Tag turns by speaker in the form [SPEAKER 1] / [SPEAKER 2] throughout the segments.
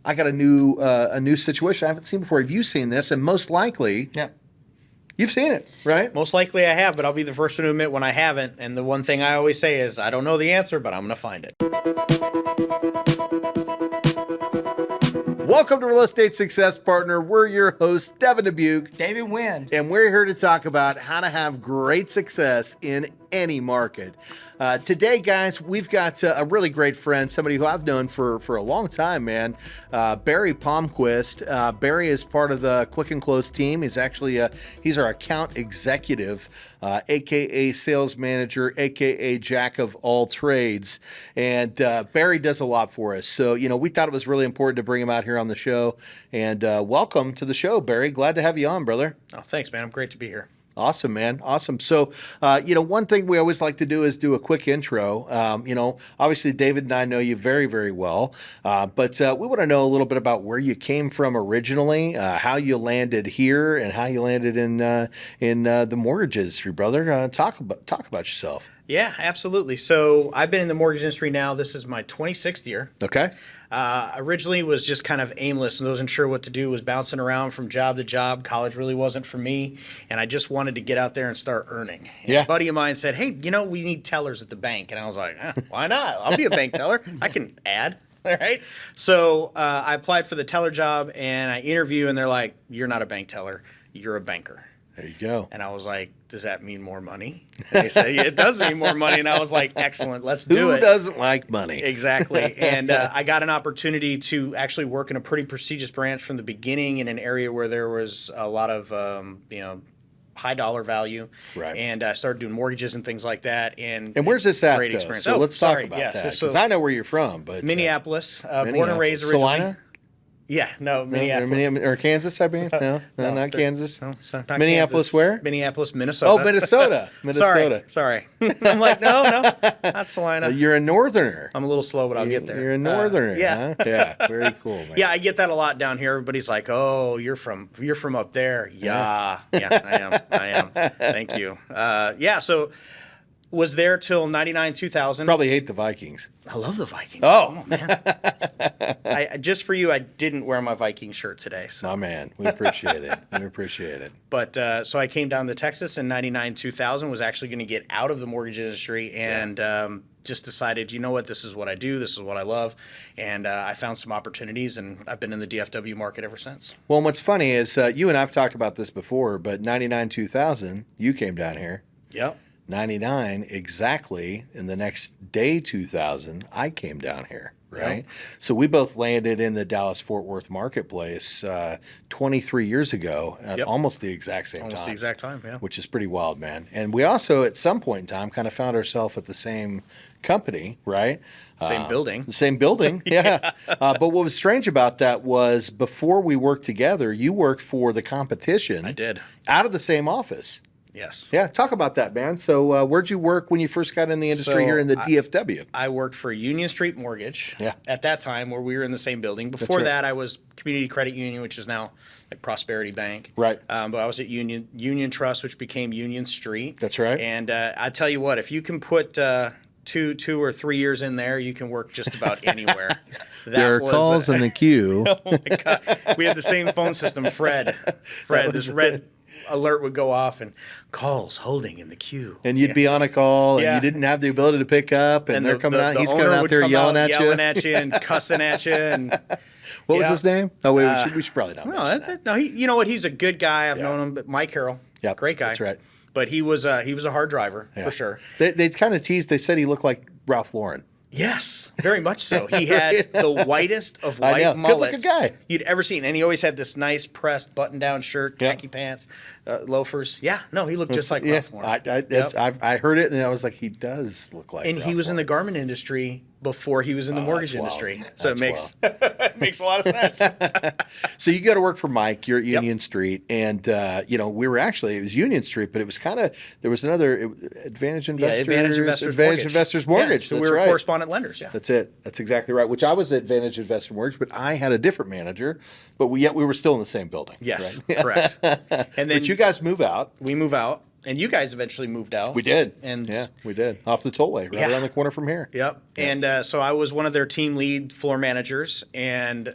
[SPEAKER 1] I got a new situation I haven't seen before. Have you seen this? And most likely,
[SPEAKER 2] Yeah.
[SPEAKER 1] you've seen it, right?
[SPEAKER 3] Most likely I have, but I'll be the first one to admit when I haven't. And the one thing I always say is, I don't know the answer, but I'm going to find it.
[SPEAKER 1] Welcome to Real Estate Success Partner. We're your hosts, Devin Dubuc.
[SPEAKER 2] David Nguyen.
[SPEAKER 1] And we're here to talk about how to have great success in any market. Today, guys, we've got a really great friend, somebody who I've known for a long time, man. Barry Palmquist. Barry is part of the Click and Close team. He's actually he's our account executive, aka sales manager, aka jack of all trades. And Barry does a lot for us. So, we thought it was really important to bring him out here on the show. And welcome to the show, Barry. Glad to have you on, brother.
[SPEAKER 3] Oh, thanks, man. I'm great to be here.
[SPEAKER 1] Awesome, man. Awesome. So, one thing we always like to do is do a quick intro. Obviously David and I know you very, very well, but we want to know a little bit about where you came from originally, how you landed here, and how you landed in the mortgages, your brother. Talk about yourself.
[SPEAKER 3] Yeah, absolutely. So I've been in the mortgage industry now. This is my 26th year.
[SPEAKER 1] Okay.
[SPEAKER 3] Originally was just kind of aimless and wasn't sure what to do, was bouncing around from job to job. College really wasn't for me, and I just wanted to get out there and start earning. And
[SPEAKER 1] Yeah.
[SPEAKER 3] a buddy of mine said, hey, we need tellers at the bank. And I was like, why not? I'll be a bank teller. I can add. All right. So I applied for the teller job, and I interview, and they're like, you're not a bank teller. You're a banker.
[SPEAKER 1] There you go.
[SPEAKER 3] And I was like, does that mean more money? And they said, yeah, it does mean more money. And I was like, excellent, let's do it.
[SPEAKER 1] Who doesn't like money?
[SPEAKER 3] Exactly. And I got an opportunity to actually work in a pretty prestigious branch from the beginning in an area where there was a lot of, high dollar value.
[SPEAKER 1] Right.
[SPEAKER 3] And I started doing mortgages and things like that. And
[SPEAKER 1] where's this at?
[SPEAKER 3] Great
[SPEAKER 1] Though?
[SPEAKER 3] experience.
[SPEAKER 1] So let's talk about that.
[SPEAKER 3] Yes.
[SPEAKER 1] Because I know where you're from, but
[SPEAKER 3] Minneapolis, born and raised originally.
[SPEAKER 1] Salina?
[SPEAKER 3] Yeah, no, Minneapolis.
[SPEAKER 1] Or Kansas, I mean? No, not Kansas.
[SPEAKER 3] No, so not
[SPEAKER 1] Minneapolis
[SPEAKER 3] Kansas.
[SPEAKER 1] where?
[SPEAKER 3] Minneapolis, Minnesota.
[SPEAKER 1] Oh, Minnesota.
[SPEAKER 3] Sorry. I'm like, no, not Salina.
[SPEAKER 1] You're a northerner.
[SPEAKER 3] I'm a little slow, but I'll get there.
[SPEAKER 1] You're a northerner,
[SPEAKER 3] yeah.
[SPEAKER 1] huh? Yeah, very cool, man.
[SPEAKER 3] Yeah, I get that a lot down here. Everybody's like, "Oh, you're from up there." Yeah, I am. Thank you. So was there till 99, 2000.
[SPEAKER 1] Probably hate the Vikings.
[SPEAKER 3] I love the Vikings.
[SPEAKER 1] Oh,
[SPEAKER 3] man. Just for you, I didn't wear my Viking shirt today. So.
[SPEAKER 1] My man, we appreciate it. We appreciate it.
[SPEAKER 3] But so I came down to Texas in 99, 2000, was actually going to get out of the mortgage industry and just decided, you know what, this is what I do. This is what I love. And I found some opportunities, and I've been in the DFW market ever since.
[SPEAKER 1] Well, what's funny is you and I have talked about this before, but 99, 2000, you came down here.
[SPEAKER 3] Yep.
[SPEAKER 1] 99 exactly in the next day 2000 I came down here, right?
[SPEAKER 3] Yep.
[SPEAKER 1] So we both landed in the Dallas-Fort Worth marketplace 23 years ago at almost the exact same time.
[SPEAKER 3] Almost the exact time, yeah.
[SPEAKER 1] Which is pretty wild, man. And we also at some point in time kind of found ourselves at the same company, right?
[SPEAKER 3] Same building.
[SPEAKER 1] The same building, yeah. But what was strange about that was before we worked together, you worked for the competition.
[SPEAKER 3] I did.
[SPEAKER 1] Out of the same office.
[SPEAKER 3] Yes.
[SPEAKER 1] Yeah, talk about that, man. So where'd you work when you first got in the industry here in the DFW?
[SPEAKER 3] I worked for Union Street Mortgage at that time where we were in the same building. Before that, I was Community Credit Union, which is now like Prosperity Bank.
[SPEAKER 1] Right.
[SPEAKER 3] But I was at Union Trust, which became Union Street.
[SPEAKER 1] That's right.
[SPEAKER 3] And I tell you what, if you can put 2 or 3 years in there, you can work just about anywhere.
[SPEAKER 1] There are calls in the queue.
[SPEAKER 3] Oh, my God. We had the same phone system, Fred, this red alert would go off and calls holding in the queue.
[SPEAKER 1] And you'd be on a call and you didn't have the ability to pick up and they're coming out. He's coming out there yelling at you
[SPEAKER 3] and cussing at you. And
[SPEAKER 1] what was his name? Oh, wait, we should probably not mention that.
[SPEAKER 3] No, you know what? He's a good guy. I've known him, but Mike Harrell.
[SPEAKER 1] Yeah,
[SPEAKER 3] great guy.
[SPEAKER 1] That's right.
[SPEAKER 3] But he was a hard driver for sure.
[SPEAKER 1] They kind of teased. They said he looked like Ralph Lauren.
[SPEAKER 3] Yes, very much so. He had the whitest of white mullets you'd ever seen. And he always had this nice pressed button-down shirt, khaki pants, loafers. Yeah, no, he looked just like Ralph Lauren.
[SPEAKER 1] I heard it, and I was like, he does look like
[SPEAKER 3] Ralph Lauren. In the garment industry before he was in the mortgage industry. So it makes makes a lot of sense.
[SPEAKER 1] So you go to work for Mike. You're at Union Street, and we were actually, it was Union Street, but it was kind of, there was another Advantage Investors.
[SPEAKER 3] Advantage Investors
[SPEAKER 1] Mortgage.
[SPEAKER 3] So we were correspondent lenders. Yeah,
[SPEAKER 1] that's it. That's exactly right. Which I was at Advantage Investor Mortgage, but I had a different manager. But we were still in the same building.
[SPEAKER 3] Yes,
[SPEAKER 1] right?
[SPEAKER 3] correct. And then
[SPEAKER 1] but you guys move out.
[SPEAKER 3] We move out. And you guys eventually moved out.
[SPEAKER 1] We did.
[SPEAKER 3] And
[SPEAKER 1] yeah, we did. Off the tollway, right around the corner from here.
[SPEAKER 3] Yep. Yeah. And so I was one of their team lead floor managers, and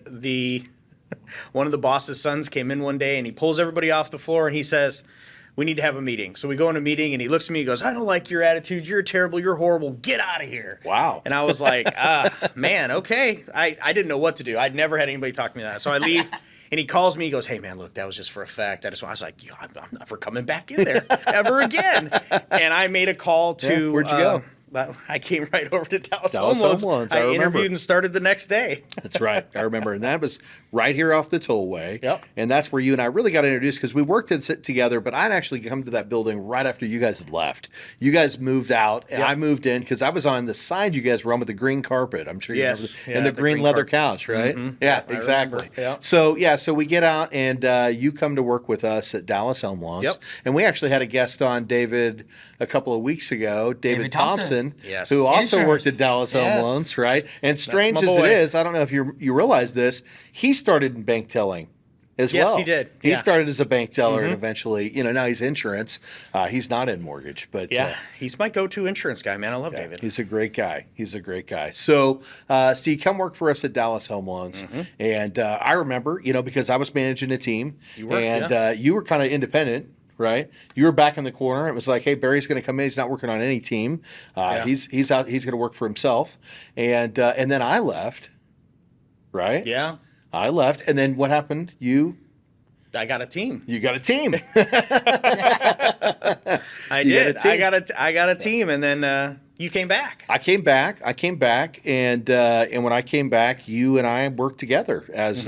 [SPEAKER 3] one of the boss's sons came in one day and he pulls everybody off the floor and he says, "We need to have a meeting." So we go in a meeting and he looks at me and goes, "I don't like your attitude. You're terrible. You're horrible. Get out of here."
[SPEAKER 1] Wow.
[SPEAKER 3] And I was like, man, okay. I didn't know what to do. I'd never had anybody talk to me that. So I leave and he calls me. He goes, "Hey, man, look, that was just for a fact. I was like, I'm never coming back in there ever again." And I made a call to.
[SPEAKER 1] Where'd you go?
[SPEAKER 3] I came right over to Dallas
[SPEAKER 1] Home
[SPEAKER 3] Loans.
[SPEAKER 1] Loans.
[SPEAKER 3] I interviewed and started the next day.
[SPEAKER 1] That's right. I remember. And that was right here off the tollway.
[SPEAKER 3] Yep.
[SPEAKER 1] And that's where you and I really got introduced because we worked together, but I'd actually come to that building right after you guys had left. You guys moved out, and I moved in because I was on the side you guys were on with the green carpet. I'm sure you remember. And the green leather couch, right?
[SPEAKER 3] Mm-hmm.
[SPEAKER 1] Yeah, exactly.
[SPEAKER 3] Yep.
[SPEAKER 1] So we get out, and you come to work with us at Dallas Home Loans.
[SPEAKER 3] Yep.
[SPEAKER 1] And we actually had a guest on, David, a couple of weeks ago, David Thompson,
[SPEAKER 3] yes,
[SPEAKER 1] who also
[SPEAKER 2] Insurance.
[SPEAKER 1] worked at Dallas Home Loans, right? And strange
[SPEAKER 3] my
[SPEAKER 1] as it
[SPEAKER 3] boy.
[SPEAKER 1] is, I don't know if you realize this, he started in bank telling as
[SPEAKER 3] Yes,
[SPEAKER 1] well.
[SPEAKER 3] he did.
[SPEAKER 1] He
[SPEAKER 3] Yeah.
[SPEAKER 1] started as a bank teller and eventually, now he's insurance. He's not in mortgage, but
[SPEAKER 3] He's my go-to insurance guy, man. I love David.
[SPEAKER 1] he's a great guy. He's a great guy. So, you come work for us at Dallas Home Loans, and I remember, because I was managing a team,
[SPEAKER 3] You were,
[SPEAKER 1] and you were kind of independent. Right, you were back in the corner. It was like, hey, Barry's going to come in. He's not working on any team. He's out. He's going to work for himself. And then I left. Right.
[SPEAKER 3] Yeah.
[SPEAKER 1] I left, and then what happened?
[SPEAKER 3] I got a team.
[SPEAKER 1] You got a team.
[SPEAKER 3] I
[SPEAKER 1] You
[SPEAKER 3] did.
[SPEAKER 1] got a team.
[SPEAKER 3] I got a team, and then you came back.
[SPEAKER 1] I came back, and when I came back, you and I worked together as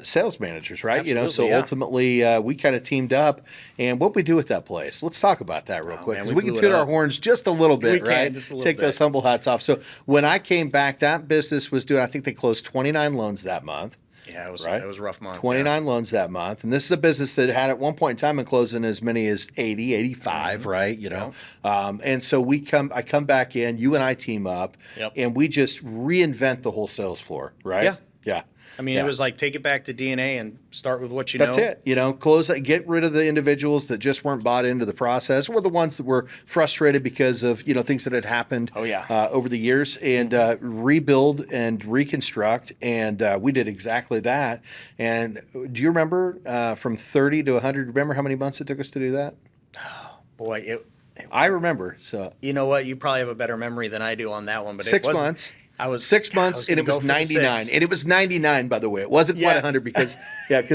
[SPEAKER 1] sales managers, right?
[SPEAKER 3] Absolutely,
[SPEAKER 1] ultimately we kind of teamed up. And what we do with that place? Let's talk about that real quick,
[SPEAKER 3] man,
[SPEAKER 1] because
[SPEAKER 3] we
[SPEAKER 1] we can
[SPEAKER 3] blew it
[SPEAKER 1] toot our
[SPEAKER 3] up.
[SPEAKER 1] horns just a little bit,
[SPEAKER 3] We can,
[SPEAKER 1] right?
[SPEAKER 3] just a little
[SPEAKER 1] Take
[SPEAKER 3] bit.
[SPEAKER 1] those humble hats off. So when I came back, that business was doing. I think they closed 29 loans that month.
[SPEAKER 3] Yeah, it was
[SPEAKER 1] Right?
[SPEAKER 3] it was a rough month.
[SPEAKER 1] 29 loans that month. And this is a business that had at one point in time and closing as many as 80, 85, right? And so I come back in, you and I team up, and we just reinvent the whole sales floor, right?
[SPEAKER 3] Yeah.
[SPEAKER 1] Yeah.
[SPEAKER 3] I mean, it was like take it back to DNA and start with what you
[SPEAKER 1] That's
[SPEAKER 3] know.
[SPEAKER 1] it. Close that, get rid of the individuals that just weren't bought into the process, or the ones that were frustrated because of things that had happened over the years, and rebuild and reconstruct. And we did exactly that. And do you remember from 30 to 100? Remember how many months it took us to do that?
[SPEAKER 3] Boy,
[SPEAKER 1] I remember. So
[SPEAKER 3] you know what? You probably have a better memory than I do on that one. But
[SPEAKER 1] 6
[SPEAKER 3] it wasn't-
[SPEAKER 1] months.
[SPEAKER 3] I was
[SPEAKER 1] 6 months, and
[SPEAKER 3] gonna
[SPEAKER 1] it was
[SPEAKER 3] go for the
[SPEAKER 1] 99.
[SPEAKER 3] 6.
[SPEAKER 1] And it was 99, by the way. It wasn't quite
[SPEAKER 3] Yeah.
[SPEAKER 1] 100 because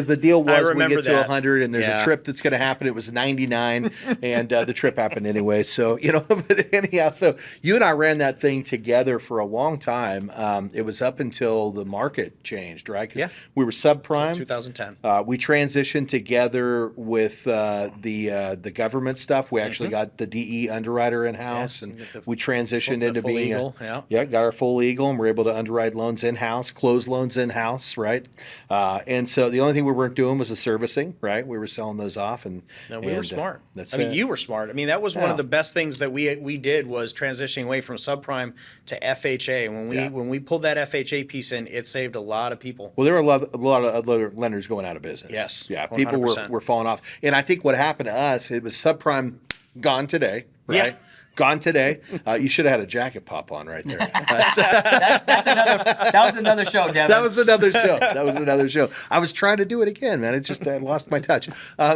[SPEAKER 1] the deal was we
[SPEAKER 3] remember
[SPEAKER 1] get to
[SPEAKER 3] that.
[SPEAKER 1] 100 and there's a trip that's going to happen. It was 99, and the trip happened anyway. So, but anyhow, so you and I ran that thing together for a long time. It was up until the market changed, right? Because we were subprime.
[SPEAKER 3] 2010.
[SPEAKER 1] We transitioned together with the government stuff. We actually got the DE underwriter in house, and we transitioned into
[SPEAKER 3] full
[SPEAKER 1] being
[SPEAKER 3] legal,
[SPEAKER 1] got our full legal, and we're able to underwrite loans in house, close loans in house, right? And so the only thing we weren't doing was the servicing, right? We were selling those off, and
[SPEAKER 3] we were smart.
[SPEAKER 1] That's
[SPEAKER 3] I mean,
[SPEAKER 1] it.
[SPEAKER 3] you were smart. I mean, that was one of the best things that we did was transitioning away from subprime to FHA. When we pulled that FHA piece in, it saved a lot of people.
[SPEAKER 1] Well, there were a lot of other lenders going out of business.
[SPEAKER 3] Yes,
[SPEAKER 1] yeah, people
[SPEAKER 3] 100%.
[SPEAKER 1] were falling off, and I think what happened to us, it was subprime gone today, right?
[SPEAKER 3] Yeah.
[SPEAKER 1] Gone today. You should have had a jacket pop on right there.
[SPEAKER 2] That was another show, Devin.
[SPEAKER 1] That was another show. I was trying to do it again, man. I lost my touch.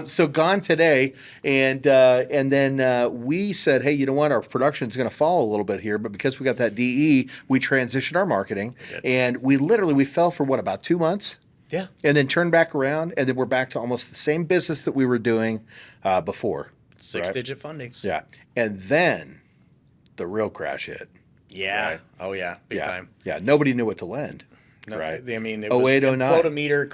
[SPEAKER 1] So gone today, and then we said, hey, you know what? Our production is going to fall a little bit here, but because we got that DE, we transitioned our marketing, and we fell for about 2 months.
[SPEAKER 3] Yeah.
[SPEAKER 1] And then turned back around, and then we're back to almost the same business that we were doing before.
[SPEAKER 3] Six-digit fundings.
[SPEAKER 1] Yeah. And then the real crash hit.
[SPEAKER 3] Yeah.
[SPEAKER 1] Right.
[SPEAKER 3] Oh, yeah. Big time.
[SPEAKER 1] Yeah. Nobody knew what to lend.
[SPEAKER 3] No,
[SPEAKER 1] right.
[SPEAKER 3] I mean, it was
[SPEAKER 1] 08, 09.
[SPEAKER 3] Quotameter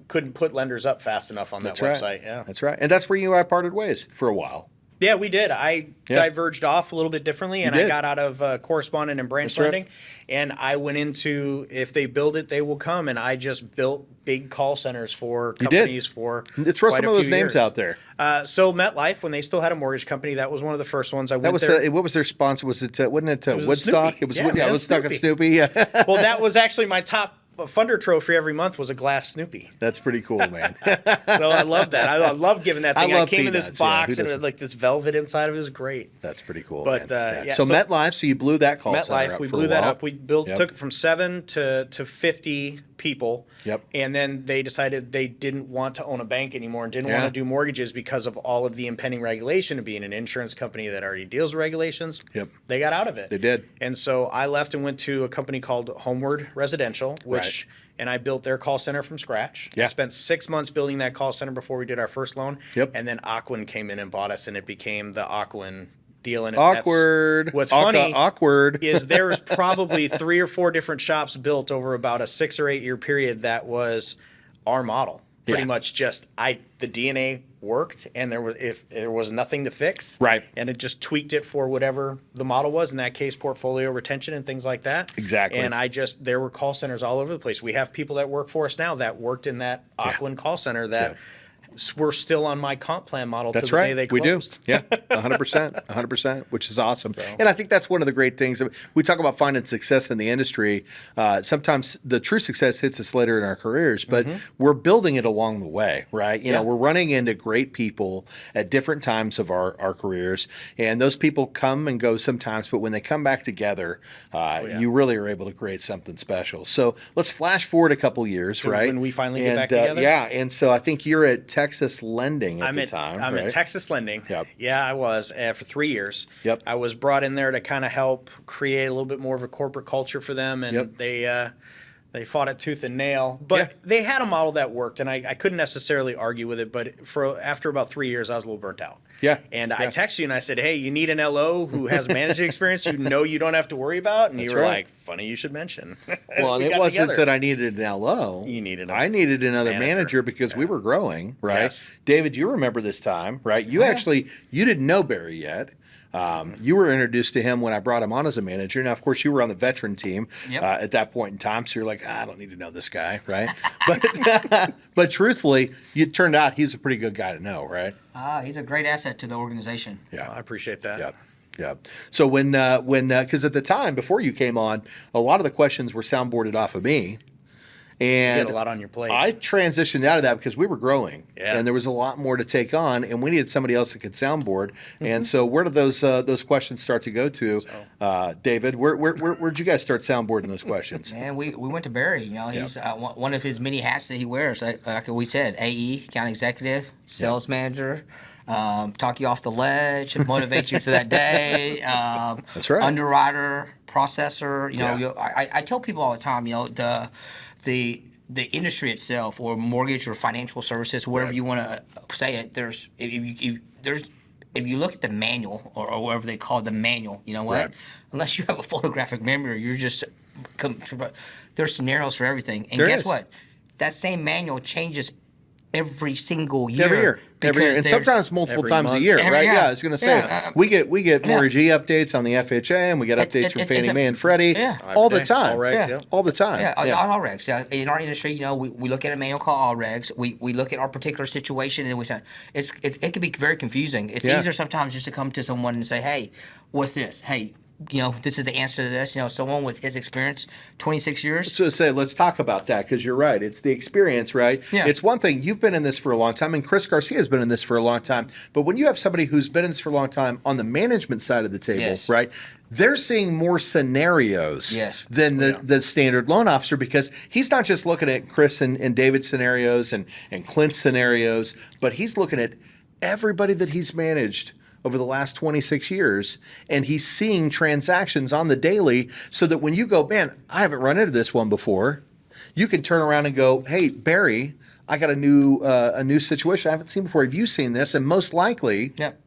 [SPEAKER 3] couldn't put lenders up fast enough on that website.
[SPEAKER 1] Right.
[SPEAKER 3] Yeah.
[SPEAKER 1] That's right. And that's where you and I parted ways for a while.
[SPEAKER 3] Yeah, we did. I diverged off a little bit differently, and I got out of correspondent and branch lending, and I went into if they build it, they will come, and I just built big call centers for companies for
[SPEAKER 1] throw some of those names out there.
[SPEAKER 3] So MetLife, when they still had a mortgage company, that was one of the first ones I went there.
[SPEAKER 1] What was their sponsor? Was it wasn't it
[SPEAKER 3] was
[SPEAKER 1] Woodstock?
[SPEAKER 3] Snoopy.
[SPEAKER 1] It was
[SPEAKER 3] Yeah,
[SPEAKER 1] Woodstock and
[SPEAKER 3] Snoopy.
[SPEAKER 1] Snoopy. Yeah.
[SPEAKER 3] Well, that was actually my top funder trophy every month was a glass Snoopy.
[SPEAKER 1] That's pretty cool, man.
[SPEAKER 3] So I love that. I love giving that thing. I
[SPEAKER 1] love
[SPEAKER 3] came in this
[SPEAKER 1] peanuts, yeah,
[SPEAKER 3] box
[SPEAKER 1] who
[SPEAKER 3] and it
[SPEAKER 1] doesn't?
[SPEAKER 3] had like this velvet inside of it. It was great.
[SPEAKER 1] That's pretty cool.
[SPEAKER 3] But,
[SPEAKER 1] man.
[SPEAKER 3] yeah,
[SPEAKER 1] so
[SPEAKER 3] so-
[SPEAKER 1] MetLife, so you blew that call center
[SPEAKER 3] MetLife,
[SPEAKER 1] up
[SPEAKER 3] we
[SPEAKER 1] for
[SPEAKER 3] blew
[SPEAKER 1] a
[SPEAKER 3] that
[SPEAKER 1] while.
[SPEAKER 3] up. We
[SPEAKER 1] Yep.
[SPEAKER 3] took it from 7 to 50 people.
[SPEAKER 1] Yep.
[SPEAKER 3] And then they decided they didn't want to own a bank anymore and didn't
[SPEAKER 1] Yeah.
[SPEAKER 3] want to do mortgages because of all of the impending regulation of being an insurance company that already deals with regulations.
[SPEAKER 1] Yep.
[SPEAKER 3] They got out of it.
[SPEAKER 1] They did.
[SPEAKER 3] And so I left and went to a company called Homeward Residential, which and I built their call center from scratch.
[SPEAKER 1] Yeah.
[SPEAKER 3] I spent 6 months building that call center before we did our first loan.
[SPEAKER 1] Yep.
[SPEAKER 3] And then Aquin came in and bought us, and it became the Aquin deal. And
[SPEAKER 1] Awkward.
[SPEAKER 3] That's, what's
[SPEAKER 1] Aka-
[SPEAKER 3] funny
[SPEAKER 1] awkward.
[SPEAKER 3] is there's probably 3 or 4 different shops built over about a 6 or 8 year period that was our model. Pretty
[SPEAKER 1] Yeah.
[SPEAKER 3] much just the DNA worked, and if there was nothing to fix,
[SPEAKER 1] Right.
[SPEAKER 3] and it just tweaked it for whatever the model was, in that case portfolio retention and things like that.
[SPEAKER 1] Exactly.
[SPEAKER 3] And there were call centers all over the place. We have people that work for us now that worked in that Aquin call center that we're still on my comp plan model to
[SPEAKER 1] That's
[SPEAKER 3] the
[SPEAKER 1] right.
[SPEAKER 3] day they
[SPEAKER 1] We do.
[SPEAKER 3] closed.
[SPEAKER 1] Yeah, 100%, 100%, which is awesome. And I think that's one of the great things. We talk about finding success in the industry. Sometimes the true success hits us later in our careers, but we're building it along the way, right? You know, we're running into great people at different times of our careers, and those people come and go sometimes, but when they come back together, you really are able to create something special. So let's flash forward a couple years, right?
[SPEAKER 3] when we finally get back together?
[SPEAKER 1] Yeah, and so I think you're at Texas Lending at the time,
[SPEAKER 3] I'm
[SPEAKER 1] right?
[SPEAKER 3] at Texas Lending.
[SPEAKER 1] Yep.
[SPEAKER 3] Yeah, I was for 3 years.
[SPEAKER 1] Yep.
[SPEAKER 3] I was brought in there to kind of help create a little bit more of a corporate culture for them, and they fought it tooth and nail. But they had a model that worked, and I couldn't necessarily argue with it. But after about 3 years, I was a little burnt out.
[SPEAKER 1] Yeah.
[SPEAKER 3] And I texted you and I said, hey, you need an LO who has managing experience you don't have to worry about? And you were
[SPEAKER 1] right.
[SPEAKER 3] like, funny you should mention.
[SPEAKER 1] Well, and
[SPEAKER 3] We
[SPEAKER 1] it
[SPEAKER 3] got
[SPEAKER 1] wasn't
[SPEAKER 3] together.
[SPEAKER 1] that I needed an LO.
[SPEAKER 3] You needed
[SPEAKER 1] I needed another manager because we were growing, right?
[SPEAKER 3] Yes.
[SPEAKER 1] David, you remember this time, right? You you didn't know Barry yet. You were introduced to him when I brought him on as a manager. Now, of course, you were on the veteran team at that point in time, so you're like, I don't need to know this guy, right? But truthfully, it turned out he's a pretty good guy to know, right?
[SPEAKER 2] He's a great asset to the organization.
[SPEAKER 1] Yeah,
[SPEAKER 3] I appreciate that.
[SPEAKER 1] Yeah. Yeah. So when because at the time before you came on, a lot of the questions were soundboarded off of me. And
[SPEAKER 3] You had a lot on your plate.
[SPEAKER 1] I transitioned out of that because we were growing, and there was a lot more to take on, and we needed somebody else that could soundboard. And so, where did those questions start to go to, David? Where'd you guys start soundboarding those questions?
[SPEAKER 2] And we went to Barry. You know, he's one of his many hats that he wears. Like we said, AE, account executive, sales manager. Talk you off the ledge, motivate you to that day.
[SPEAKER 1] That's right.
[SPEAKER 2] Underwriter, processor. You know, I tell people all the time. You know, the industry itself, or mortgage or financial services, wherever you want to say it. If you look at the manual or whatever they call it, the manual, you know what?
[SPEAKER 1] Right.
[SPEAKER 2] Unless you have a photographic memory, you're just there's scenarios for everything. And
[SPEAKER 1] There
[SPEAKER 2] guess
[SPEAKER 1] is.
[SPEAKER 2] what? That same manual changes every single year.
[SPEAKER 1] Every year,
[SPEAKER 2] because
[SPEAKER 1] and
[SPEAKER 2] there's-
[SPEAKER 1] sometimes multiple
[SPEAKER 3] every
[SPEAKER 1] times a
[SPEAKER 3] month.
[SPEAKER 1] year,
[SPEAKER 2] Every-
[SPEAKER 1] right?
[SPEAKER 2] yeah.
[SPEAKER 1] Yeah, I was going to say
[SPEAKER 2] Yeah.
[SPEAKER 1] we get mortgage updates on the FHA, and we get updates from Fannie Mae and Freddie all the time,
[SPEAKER 3] All regs,
[SPEAKER 1] all the time.
[SPEAKER 2] Yeah, on all regs. Yeah, in our industry, you know, we look at a manual called all regs. We look at our particular situation, and it can be very confusing. It's easier sometimes just to come to someone and say, "Hey, what's this? Hey, you know, this is the answer to this." You know, someone with his experience, 26 years.
[SPEAKER 1] So say, let's talk about that, because you're right. It's the experience, right?
[SPEAKER 2] Yeah.
[SPEAKER 1] It's one thing. You've been in this for a long time, and Chris Garcia has been in this for a long time. But when you have somebody who's been in this for a long time on the management side of the table,
[SPEAKER 2] Yes.
[SPEAKER 1] right? They're seeing more scenarios than the standard loan officer, because he's not just looking at Chris and David's scenarios and Clint's scenarios, but he's looking at everybody that he's managed over the last 26 years, and he's seeing transactions on the daily, so that when you go, man, I haven't run into this one before, you can turn around and go, hey, Barry, I got a new situation I haven't seen before. Have you seen this? And most likely,
[SPEAKER 2] Yep.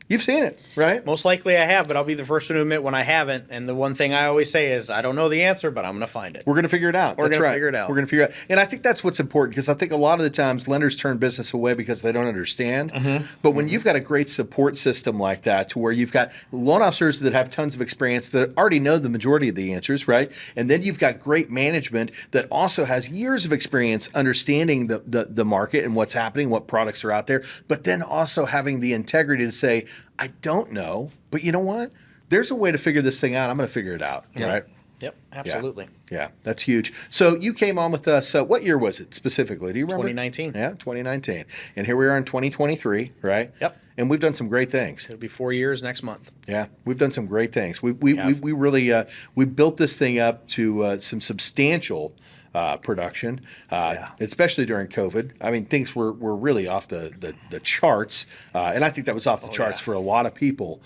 [SPEAKER 1] you've seen it, right?
[SPEAKER 3] Most likely I have, but I'll be the first one to admit when I haven't. And the one thing I always say is, I don't know the answer, but I'm going to find it.
[SPEAKER 1] We're going to figure it out.
[SPEAKER 3] We're
[SPEAKER 1] That's
[SPEAKER 3] gonna
[SPEAKER 1] right.
[SPEAKER 3] figure it out.
[SPEAKER 1] We're going to figure it out. And I think that's what's important, because I think a lot of the times lenders turn business away because they don't understand. But when you've got a great support system like that, to where you've got loan officers that have tons of experience that already know the majority of the answers, right? And then you've got great management that also has years of experience understanding the market and what's happening, what products are out there, but then also having the integrity to say, I don't know, but you know what? There's a way to figure this thing out. I'm going to figure it out, right?
[SPEAKER 3] Yep, absolutely.
[SPEAKER 1] Yeah, that's huge. So you came on with us. What year was it specifically? Do you remember?
[SPEAKER 3] 2019.
[SPEAKER 1] Yeah, 2019. And here we are in 2023, right?
[SPEAKER 3] Yep.
[SPEAKER 1] And we've done some great things.
[SPEAKER 3] It'll be 4 years next month.
[SPEAKER 1] Yeah, we've done some great things. We really we built this thing up to some substantial production, especially during COVID. I mean, things were really off the charts, and I think that was off the charts for a lot of people.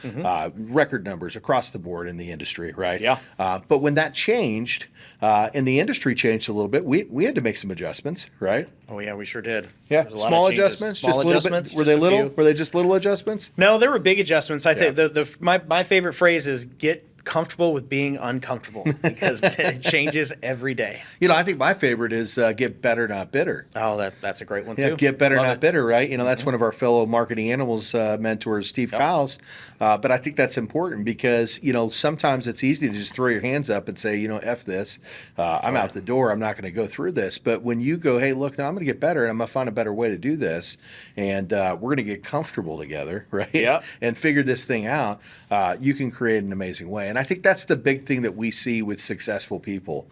[SPEAKER 1] Record numbers across the board in the industry, right?
[SPEAKER 3] Yeah.
[SPEAKER 1] But when that changed, and the industry changed a little bit, we had to make some adjustments, right?
[SPEAKER 3] Oh yeah, we sure did.
[SPEAKER 1] Yeah,
[SPEAKER 3] There's a lot
[SPEAKER 1] small
[SPEAKER 3] of changes.
[SPEAKER 1] adjustments,
[SPEAKER 3] Small
[SPEAKER 1] just a little
[SPEAKER 3] adjustments,
[SPEAKER 1] bit. Were
[SPEAKER 3] just
[SPEAKER 1] they
[SPEAKER 3] a
[SPEAKER 1] little?
[SPEAKER 3] few.
[SPEAKER 1] Were they just little adjustments?
[SPEAKER 3] No, there were big adjustments. I think my favorite phrase is get comfortable with being uncomfortable because it changes every day.
[SPEAKER 1] You know, I think my favorite is get better, not bitter.
[SPEAKER 3] Oh, that's a great one
[SPEAKER 1] Yeah,
[SPEAKER 3] too.
[SPEAKER 1] get better,
[SPEAKER 3] Love
[SPEAKER 1] not
[SPEAKER 3] it.
[SPEAKER 1] bitter, right? You know, that's one of our fellow marketing animals mentors, Steve Kyles. But I think that's important because, you know, sometimes it's easy to just throw your hands up and say, you know, F this. I'm out the door. I'm not going to go through this. But when you go, hey, look, now I'm going to get better and I'm going to find a better way to do this. And we're going to get comfortable together, right?
[SPEAKER 3] Yeah.
[SPEAKER 1] And figure this thing out. You can create an amazing way. And I think that's the big thing that we see with successful people.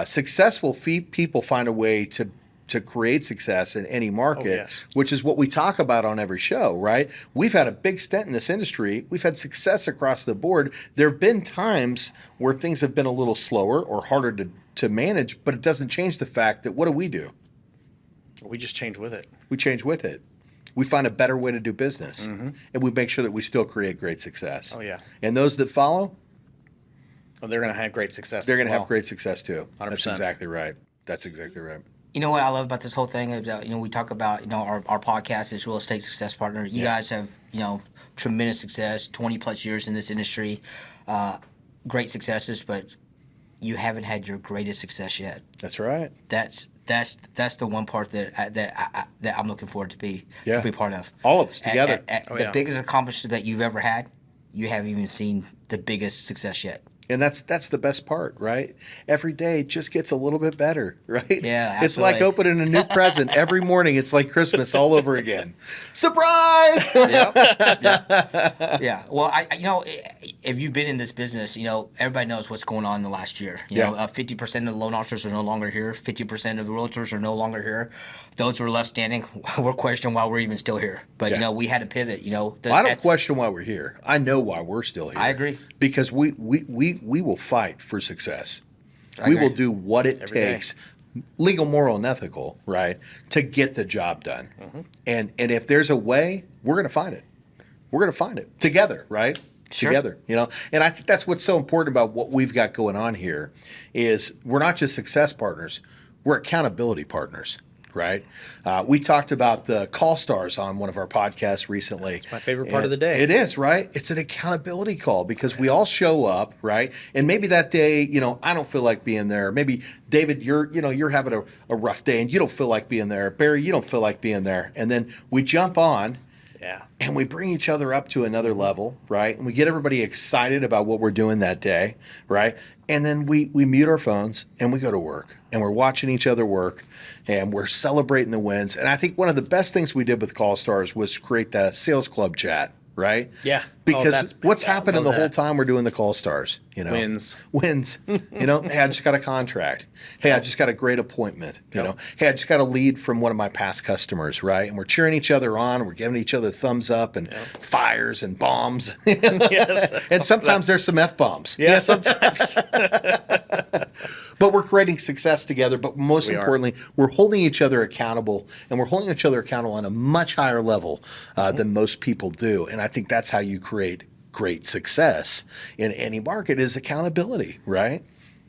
[SPEAKER 1] Successful people find a way to create success in any market, which is what we talk about on every show, right? We've had a big stint in this industry. We've had success across the board. There have been times where things have been a little slower or harder to manage, but it doesn't change the fact that what do?
[SPEAKER 3] We just change with it.
[SPEAKER 1] We change with it. We find a better way to do business, and we make sure that we still create great success.
[SPEAKER 3] Oh, yeah.
[SPEAKER 1] And those that follow,
[SPEAKER 3] Well, they're going to have great success.
[SPEAKER 1] they're going to
[SPEAKER 3] as
[SPEAKER 1] have great success too.
[SPEAKER 3] 100%.
[SPEAKER 1] That's exactly right. That's exactly right.
[SPEAKER 2] You know what I love about this whole thing is that, you know, we talk about, you know, our podcast is Real Estate Success Partner. You guys have, you know, tremendous success, 20 plus years in this industry, great successes, but you haven't had your greatest success yet.
[SPEAKER 1] That's right.
[SPEAKER 2] That's the one part that I'm looking forward to be part of.
[SPEAKER 1] All of us together.
[SPEAKER 2] The biggest accomplishment that you've ever had, you haven't even seen the biggest success yet.
[SPEAKER 1] And that's the best part, right? Every day just gets a little bit better, right?
[SPEAKER 2] Yeah,
[SPEAKER 1] It's like
[SPEAKER 2] absolutely.
[SPEAKER 1] opening a new present every morning. It's like Christmas all over again. Surprise!
[SPEAKER 2] Yeah. Well, you know, if you've been in this business, you know, everybody knows what's going on in the last year. You know, 50% of the loan officers are no longer here. 50% of the realtors are no longer here. Those who are left standing, we're questioning why we're even still here. But, you know, we had to pivot, you know.
[SPEAKER 1] I don't question why we're here. I know why we're still here.
[SPEAKER 2] I agree.
[SPEAKER 1] Because we will fight for success. We
[SPEAKER 2] agree.
[SPEAKER 1] will do what it takes, legal, moral, and ethical, right, to get the job done. And if there's a way, we're going to find it. We're going to find it together, right?
[SPEAKER 2] Sure.
[SPEAKER 1] Together, you know. And I think that's what's so important about what we've got going on here is we're not just success partners, we're accountability partners. Right. We talked about the call stars on one of our podcasts recently.
[SPEAKER 3] It's my favorite part of the day.
[SPEAKER 1] It is, right? It's an accountability call because we all show up, right? And maybe that day, you know, I don't feel like being there. Maybe David, you're having a rough day and you don't feel like being there. Barry, you don't feel like being there. And then we jump on.
[SPEAKER 3] Yeah.
[SPEAKER 1] And we bring each other up to another level, right? And we get everybody excited about what we're doing that day, right? And then we mute our phones and we go to work and we're watching each other work and we're celebrating the wins. And I think one of the best things we did with Call Stars was create the sales club chat, right?
[SPEAKER 3] Yeah.
[SPEAKER 1] Because what's
[SPEAKER 3] I
[SPEAKER 1] happening the
[SPEAKER 3] love
[SPEAKER 1] whole
[SPEAKER 3] that.
[SPEAKER 1] time we're doing the Call Stars, you know?
[SPEAKER 3] Wins.
[SPEAKER 1] You know, hey, I just got a contract. Hey, I just got a great appointment. You know, hey, I just got a lead from one of my past customers, right? And we're cheering each other on. And we're giving each other thumbs up and fires and bombs.
[SPEAKER 3] Yes.
[SPEAKER 1] And sometimes there's some F bombs.
[SPEAKER 3] Yeah, sometimes.
[SPEAKER 1] But we're creating success together. But most importantly, we're holding each other accountable, and we're holding each other accountable on a much higher level than most people do. And I think that's how you create great success in any market is accountability, right?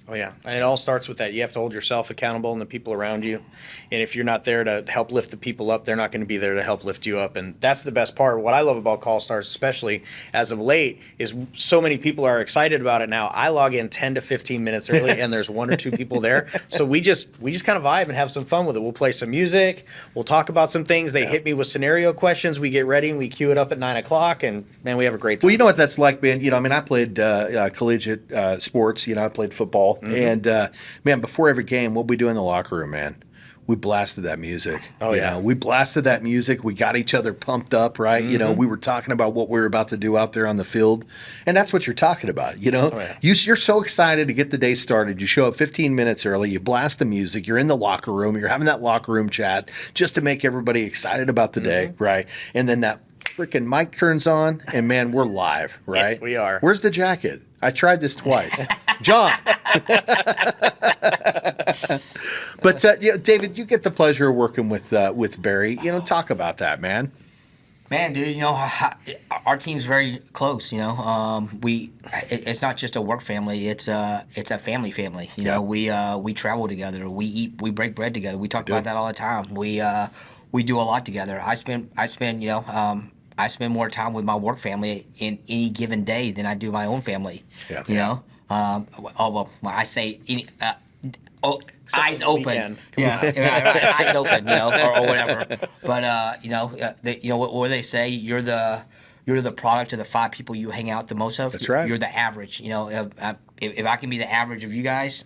[SPEAKER 3] Oh, yeah. And it all starts with that. You have to hold yourself accountable and the people around you. And if you're not there to help lift the people up, they're not going to be there to help lift you up. And that's the best part. What I love about Call Stars, especially as of late, is so many people are excited about it now. I log in 10 to 15 minutes early and there's one or two people there. So we just kind of vibe and have some fun with it. We'll play some music. We'll talk about some things. They hit me with scenario questions. We get ready and we queue it up at 9 o'clock. And, man, we have a great time.
[SPEAKER 1] Well, you know what that's like, man. You know, I mean, I played collegiate sports. You know, I played football. And, man, before every game, what we do in the locker room, man? we blasted that music.
[SPEAKER 3] Oh,
[SPEAKER 1] You
[SPEAKER 3] yeah.
[SPEAKER 1] know, we blasted that music. We got each other pumped up, right? You know, we were talking about what we were about to do out there on the field. And that's what you're talking about, you know?
[SPEAKER 3] Oh, yeah.
[SPEAKER 1] You're so excited to get the day started. You show up 15 minutes early, you blast the music, you're in the locker room, you're having that locker room chat just to make everybody excited about the day, right? And then that freaking mic turns on, and man, we're live, right?
[SPEAKER 3] Yes, we are.
[SPEAKER 1] Where's the jacket? I tried this twice. John. But you know, David, you get the pleasure of working with Barry. You know, talk about that, man.
[SPEAKER 2] Man, dude, you know, our team's very close. You know, it's not just a work family; it's a family. You know, we travel together, we eat, we break bread together. We talk about that all the time. We do a lot together. I spend you know, I spend more time with my work family in any given day than I do my own family.
[SPEAKER 1] Yeah.
[SPEAKER 2] You know, well, I say any. Eyes open,
[SPEAKER 3] weekend.
[SPEAKER 2] right, eyes open, you know, or whatever. But you know, you know what do they say? You're the product of the 5 people you hang out the most of.
[SPEAKER 1] That's right.
[SPEAKER 2] You're the average. You know, if I can be the average of you guys,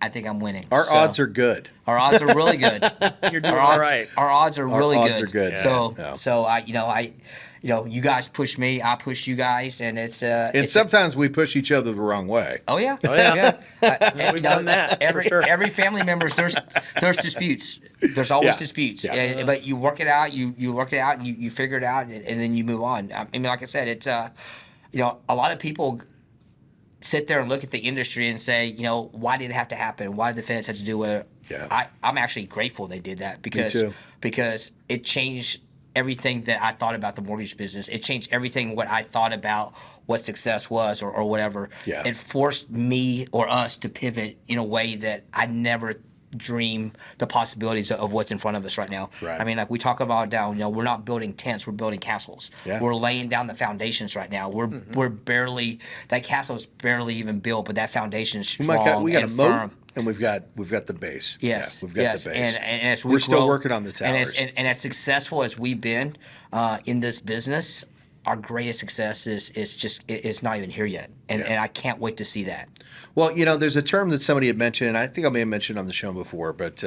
[SPEAKER 2] I think I'm winning.
[SPEAKER 1] Our odds are good.
[SPEAKER 2] Our odds are really good.
[SPEAKER 3] You're doing
[SPEAKER 2] our
[SPEAKER 3] all
[SPEAKER 2] odds,
[SPEAKER 3] right.
[SPEAKER 2] Our odds are really good.
[SPEAKER 1] Our odds are good.
[SPEAKER 2] So you know, you guys push me, I push you guys, and it's
[SPEAKER 1] And sometimes we push each other the wrong way.
[SPEAKER 2] Oh yeah,
[SPEAKER 3] We've done that, for sure.
[SPEAKER 2] Every family members, there's disputes. There's always
[SPEAKER 1] Yeah.
[SPEAKER 2] disputes,
[SPEAKER 1] Yeah.
[SPEAKER 2] but you work it out. You work it out, and you figure it out, and then you move on. I mean, like I said, it's you know, a lot of people sit there and look at the industry and say, you know, why did it have to happen? Why did the feds have to do it?
[SPEAKER 1] Yeah.
[SPEAKER 2] I'm actually grateful they did that
[SPEAKER 1] too.
[SPEAKER 2] because it changed everything that I thought about the mortgage business. It changed everything what I thought about what success was or whatever.
[SPEAKER 1] Yeah.
[SPEAKER 2] It forced me or us to pivot in a way that I never dream the possibilities of what's in front of us right now.
[SPEAKER 1] Right.
[SPEAKER 2] I mean, like we talk about down, you know, we're not building tents, we're building castles.
[SPEAKER 1] Yeah.
[SPEAKER 2] We're laying down the foundations right now. We're barely, that castle's barely even built, but that foundation is strong
[SPEAKER 1] We got a
[SPEAKER 2] and
[SPEAKER 1] moat,
[SPEAKER 2] firm.
[SPEAKER 1] and we've got the base.
[SPEAKER 2] Yes,
[SPEAKER 1] Yeah, we've got the base.
[SPEAKER 2] And as
[SPEAKER 1] We're still working on the
[SPEAKER 2] and
[SPEAKER 1] towers.
[SPEAKER 2] as successful as we've been in this business, our greatest success is not even here yet, and I can't wait to see that.
[SPEAKER 1] Well, you know, there's a term that somebody had mentioned, and I think I may have mentioned on the show before, but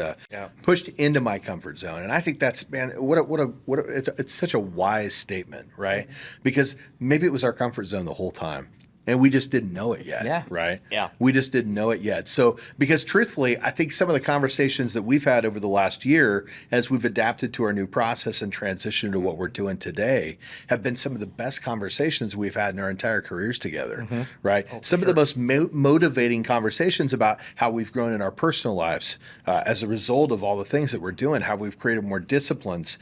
[SPEAKER 1] pushed into my comfort zone, and I think that's, man, it's such a wise statement, right? Because maybe it was our comfort zone the whole time. And we just didn't know it yet,
[SPEAKER 2] Yeah.
[SPEAKER 1] right?
[SPEAKER 3] Yeah.
[SPEAKER 1] We just didn't know it yet. So, because truthfully, I think some of the conversations that we've had over the last year, as we've adapted to our new process and transitioned to what we're doing today, have been some of the best conversations we've had in our entire careers together, right? Some of the most motivating conversations about how we've grown in our personal lives as a result of all the things that we're doing, how we've created more disciplines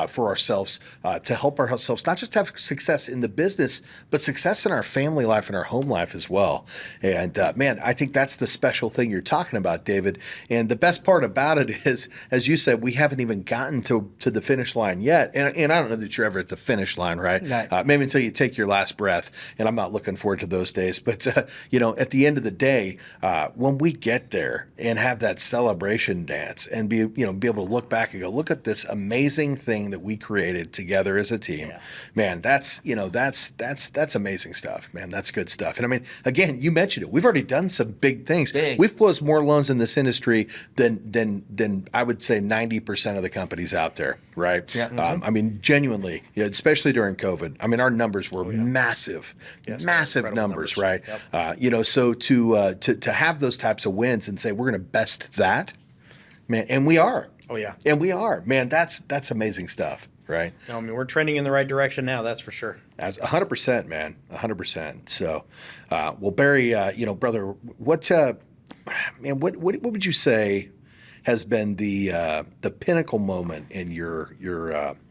[SPEAKER 1] for ourselves to help ourselves not just have success in the business, but success in our family life and our home life as well. And man, I think that's the special thing you're talking about, David. And the best part about it is, as you said, we haven't even gotten to the finish line yet. And I don't know that you're ever at the finish line, right?
[SPEAKER 2] Right.
[SPEAKER 1] Maybe until you take your last breath. And I'm not looking forward to those days. But you know, at the end of the day, when we get there and have that celebration dance and be able to look back and go, look at this amazing thing that we created together as a team, man, that's amazing stuff, man. That's good stuff. And I mean, again, you mentioned it. We've already done some big things. We've closed more loans in this industry than I would say 90% of the companies out there, right?
[SPEAKER 2] Yeah.
[SPEAKER 1] I mean, genuinely, especially during COVID. I mean, our numbers were massive, massive
[SPEAKER 3] incredible
[SPEAKER 1] numbers, right?
[SPEAKER 3] Yep.
[SPEAKER 1] You know, so to have those types of wins and say we're going to best that, man, and we are.
[SPEAKER 3] Oh, yeah.
[SPEAKER 1] And we are, man. That's amazing stuff. Right.
[SPEAKER 3] No, I mean, we're trending in the right direction now. That's for sure.
[SPEAKER 1] 100%, man. 100%. So, well, Barry, you know, brother, what would you say has been the pinnacle moment in your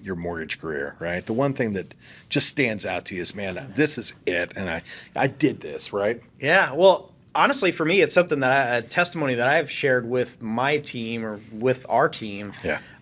[SPEAKER 1] mortgage career? Right. The one thing that just stands out to you is, man, this is it, and I did this, right?
[SPEAKER 3] Yeah. Well, honestly, for me, it's something that a testimony that I've shared with my team or with our team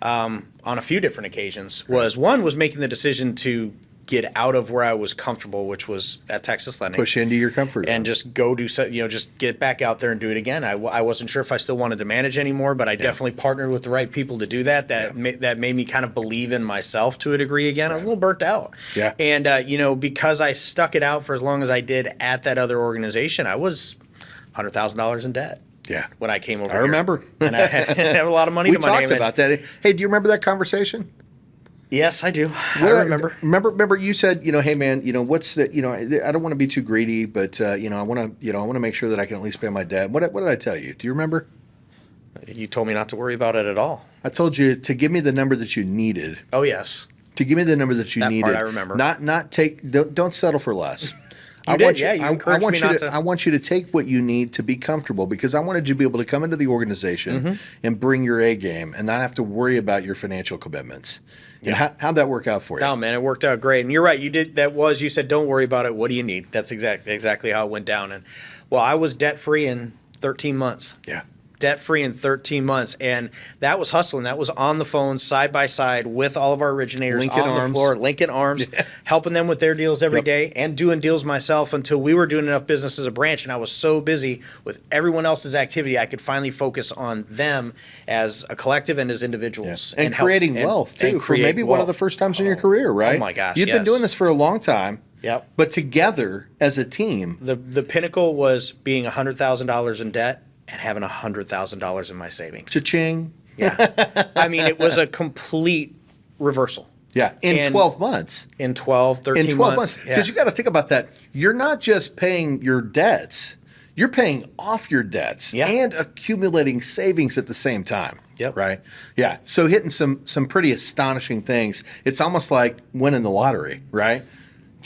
[SPEAKER 3] on a few different occasions. One was making the decision to get out of where I was comfortable, which was at Texas Lending.
[SPEAKER 1] Push into your comfort zone.
[SPEAKER 3] And just go do so, just get back out there and do it again. I wasn't sure if I still wanted to manage anymore, but I definitely partnered with the right people to do that. That made me kind of believe in myself to a degree again. I was a little burnt out.
[SPEAKER 1] Yeah.
[SPEAKER 3] And, because I stuck it out for as long as I did at that other organization, I was $100,000 in debt.
[SPEAKER 1] Yeah.
[SPEAKER 3] When I came over
[SPEAKER 1] I
[SPEAKER 3] here.
[SPEAKER 1] remember.
[SPEAKER 3] And I have a lot of money
[SPEAKER 1] We
[SPEAKER 3] to my name.
[SPEAKER 1] talked about that. Hey, do you remember that conversation?
[SPEAKER 3] Yes, I do. I remember.
[SPEAKER 1] Remember, you said, hey, man, what's the, I don't want to be too greedy, but I want to make sure that I can at least pay my debt. What did I tell you? Do you remember?
[SPEAKER 3] You told me not to worry about it at all.
[SPEAKER 1] I told you to give me the number that you needed.
[SPEAKER 3] Oh, yes.
[SPEAKER 1] To give me the number that you
[SPEAKER 3] That
[SPEAKER 1] needed.
[SPEAKER 3] part I remember.
[SPEAKER 1] Don't settle for less.
[SPEAKER 3] You encouraged me not to.
[SPEAKER 1] I want you to take what you need to be comfortable, because I wanted you to be able to come into the organization and bring your A game and not have to worry about your financial commitments. Yeah. How'd that work out for you?
[SPEAKER 3] No, man, it worked out great. And you're right. You said, don't worry about it. What do you need? That's exactly how it went down. And well, I was debt free in 13 months.
[SPEAKER 1] Yeah.
[SPEAKER 3] Debt free in 13 months. And that was hustling. That was on the phone, side by side with all of our originators the floor, Lincoln Arms, helping them with their deals every day and doing deals myself until we were doing enough business as a branch. And I was so busy with everyone else's activity, I could finally focus on them as a collective and as individuals.
[SPEAKER 1] And creating wealth, too, for maybe one of the first times in your career, right?
[SPEAKER 3] Oh, my gosh,
[SPEAKER 1] You've been doing this for a long time.
[SPEAKER 3] Yep.
[SPEAKER 1] But together as a team.
[SPEAKER 3] The pinnacle was being $100,000 in debt and having $100,000 in my savings.
[SPEAKER 1] Cha-ching.
[SPEAKER 3] Yeah. I mean, it was a complete reversal.
[SPEAKER 1] Yeah, in 12 months.
[SPEAKER 3] In 12, 13 months.
[SPEAKER 1] Because you got to think about that. You're not just paying your debts. You're paying off your debts and accumulating savings at the same time.
[SPEAKER 3] Yep.
[SPEAKER 1] Right? Yeah. So hitting some pretty astonishing things. It's almost like winning the lottery, right?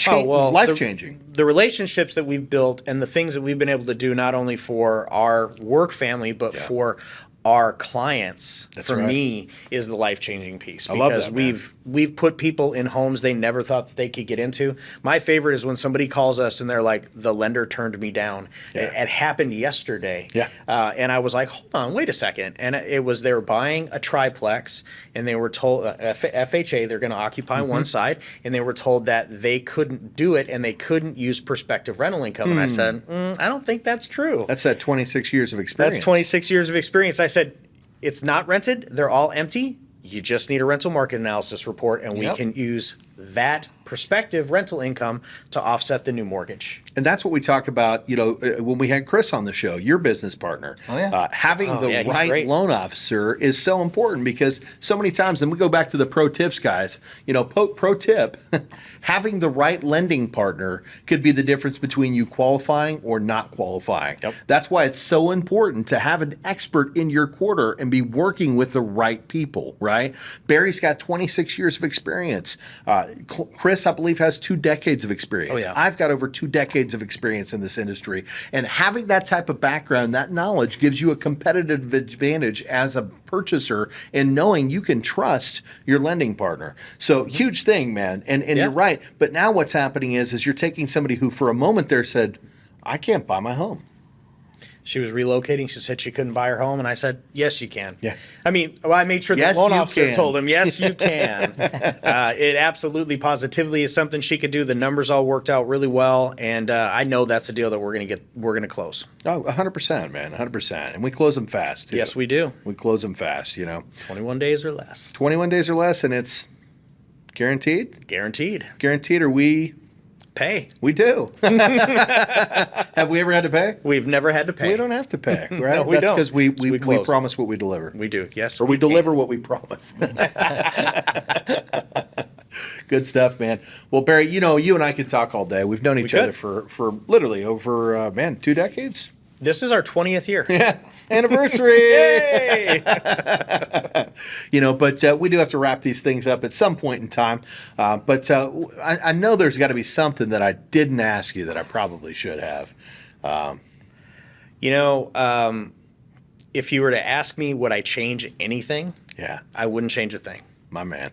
[SPEAKER 1] Life-changing.
[SPEAKER 3] The relationships that we've built and the things that we've been able to do not only for our work family, but for our clients, me, is the life-changing piece.
[SPEAKER 1] I love
[SPEAKER 3] because
[SPEAKER 1] that,
[SPEAKER 3] we've put people in homes they never thought that they could get into. My favorite is when somebody calls us and they're like, the lender turned me down. It happened yesterday.
[SPEAKER 1] Yeah.
[SPEAKER 3] And I was like, hold on, wait a second. And it was, they were buying a triplex and they were told, FHA, they're going to occupy one side, and they were told that they couldn't do it and they couldn't use prospective rental income. And I said, I don't think that's true.
[SPEAKER 1] That's that 26 years of experience.
[SPEAKER 3] That's 26 years of experience. I said, it's not rented. They're all empty. You just need a rental market analysis report, and we can use that prospective rental income to offset the new mortgage.
[SPEAKER 1] And that's what we talk about, when we had Chris on the show, your business partner.
[SPEAKER 2] Oh, yeah.
[SPEAKER 1] Having the right loan officer is so important, because so many times, and we go back to the pro tips, guys, pro tip, having the right lending partner could be the difference between you qualifying or not qualifying.
[SPEAKER 3] Yep.
[SPEAKER 1] That's why it's so important to have an expert in your quarter and be working with the right people, right? Barry's got 26 years of experience. Chris, I believe, has 2 decades of experience.
[SPEAKER 3] Oh, yeah.
[SPEAKER 1] I've got over 2 decades of experience in this industry. And having that type of background, that knowledge, gives you a competitive advantage as a purchaser in knowing you can trust your lending partner. So huge thing, man. And you're right. But now what's happening is you're taking somebody who for a moment there said, I can't buy my home.
[SPEAKER 3] She was relocating. She said she couldn't buy her home, and I said, yes, you can.
[SPEAKER 1] Yeah.
[SPEAKER 3] I mean, I made sure
[SPEAKER 1] Yes,
[SPEAKER 3] the loan
[SPEAKER 1] you
[SPEAKER 3] officer
[SPEAKER 1] can.
[SPEAKER 3] told him, yes, you can. It absolutely, positively is something she could do. The numbers all worked out really well, and I know that's a deal that we're going to close.
[SPEAKER 1] Oh, 100%, man, 100%. And we close them fast, too.
[SPEAKER 3] Yes, we do.
[SPEAKER 1] We close them fast,
[SPEAKER 3] 21 days or less.
[SPEAKER 1] 21 days or less, and it's guaranteed?
[SPEAKER 3] Guaranteed.
[SPEAKER 1] Guaranteed, or we
[SPEAKER 3] pay.
[SPEAKER 1] We do. Have we ever had to pay?
[SPEAKER 3] We've never had to pay.
[SPEAKER 1] We don't have to pay, right?
[SPEAKER 3] No, we
[SPEAKER 1] That's
[SPEAKER 3] don't.
[SPEAKER 1] because we
[SPEAKER 3] close.
[SPEAKER 1] promise what we deliver.
[SPEAKER 3] We do, yes.
[SPEAKER 1] Or we deliver what we promise. Good stuff, man. Well, Barry, you and I could talk all day. We've known each other for literally over, 2 decades.
[SPEAKER 3] This is our 20th year.
[SPEAKER 1] Yeah. Anniversary.
[SPEAKER 3] Yay!
[SPEAKER 1] But we do have to wrap these things up at some point in time. But I know there's got to be something that I didn't ask you that I probably should have.
[SPEAKER 3] If you were to ask me, would I change anything?
[SPEAKER 1] Yeah.
[SPEAKER 3] I wouldn't change a thing.
[SPEAKER 1] My man.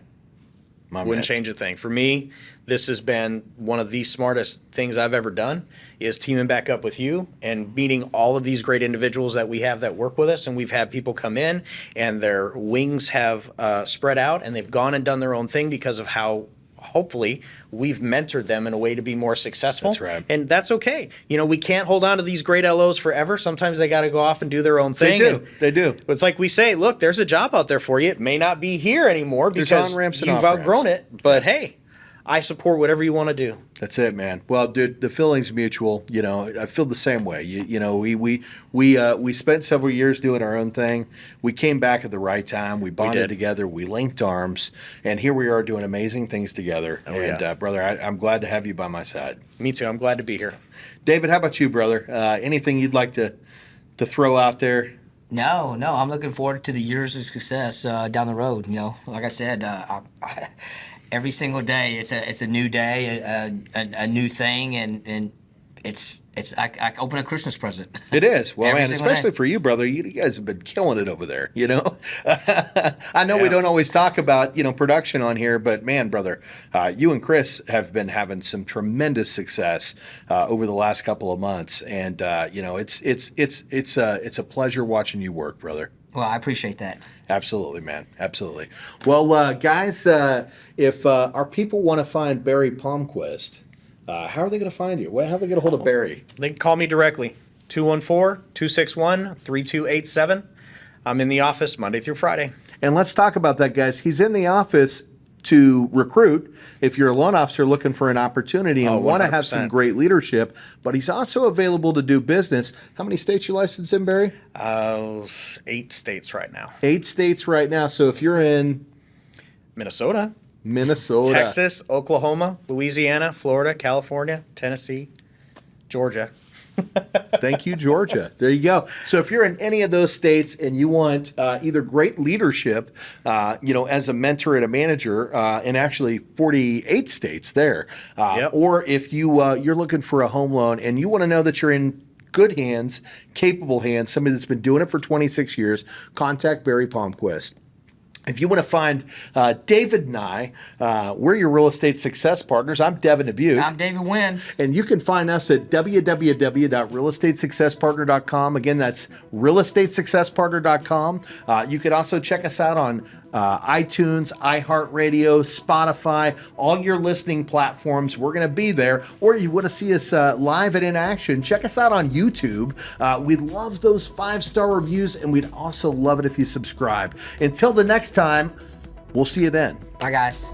[SPEAKER 3] Wouldn't change a thing. For me, this has been one of the smartest things I've ever done, is teaming back up with you and meeting all of these great individuals that we have that work with us. And we've had people come in and their wings have spread out and they've gone and done their own thing because of how, hopefully, we've mentored them in a way to be more successful.
[SPEAKER 1] That's right.
[SPEAKER 3] And that's okay. We can't hold on to these great LOs forever. Sometimes they got to go off and do their own thing.
[SPEAKER 1] They do.
[SPEAKER 3] It's like we say, look, there's a job out there for you. It may not be here anymore because
[SPEAKER 1] on-ramps and
[SPEAKER 3] you've
[SPEAKER 1] off-ramps.
[SPEAKER 3] outgrown it. But hey, I support whatever you want to do.
[SPEAKER 1] That's it, man. Well, dude, the feeling's mutual. You know, I feel the same way. You know, we spent several years doing our own thing. We came back at the right time. We bonded together. We linked arms, and here we are doing amazing things together.
[SPEAKER 3] Oh,
[SPEAKER 1] and
[SPEAKER 3] yeah.
[SPEAKER 1] Brother, I'm glad to have you by my side.
[SPEAKER 3] Me too. I'm glad to be here.
[SPEAKER 1] David, how about you, brother? Anything you'd like to throw out there?
[SPEAKER 2] No, I'm looking forward to the years of success down the road. You know, like I said, every single day it's a new day, a new thing, and it's I open a Christmas present.
[SPEAKER 1] It is. Well,
[SPEAKER 2] Every
[SPEAKER 1] man,
[SPEAKER 2] single
[SPEAKER 1] especially
[SPEAKER 2] day.
[SPEAKER 1] for you, brother. You guys have been killing it over there, you know? I know we don't always talk about, production on here, but man, brother, you and Chris have been having some tremendous success over the last couple of months. And, it's a pleasure watching you work, brother.
[SPEAKER 2] Well, I appreciate that.
[SPEAKER 1] Absolutely, man. Absolutely. Well, guys, if our people want to find Barry Palmquist, how are they going to find you? How are they going to hold of Barry?
[SPEAKER 3] They can call me directly, 214-261-3287. I'm in the office Monday through Friday.
[SPEAKER 1] And let's talk about that, guys. He's in the office to recruit if you're a loan officer looking for an opportunity and want to have some great leadership, but he's also available to do business. How many states you licensed in, Barry?
[SPEAKER 3] 8 states right now.
[SPEAKER 1] 8 states right now. So if you're in
[SPEAKER 3] Minnesota,
[SPEAKER 1] Texas,
[SPEAKER 3] Oklahoma, Louisiana, Florida, California, Tennessee, Georgia.
[SPEAKER 1] Thank you, Georgia. There you go. So if you're in any of those states and you want either great leadership, as a mentor and a manager, in actually 48 states there, or if you're looking for a home loan and you want to know that you're in good hands, capable hands, somebody that's been doing it for 26 years, contact Barry Palmquist. If you want to find David and I, we're your real estate success partners. I'm Devin Dubuc.
[SPEAKER 2] I'm David Nguyen.
[SPEAKER 1] And you can find us at www.realestatesuccesspartner.com. Again, that's realestatesuccesspartner.com. You can also check us out on iTunes, iHeartRadio, Spotify, all your listening platforms. We're going to be there. Or you want to see us live and in action, check us out on YouTube. We'd love those 5-star reviews, and we'd also love it if you subscribe. Until the next time, we'll see you then.
[SPEAKER 2] Bye, guys.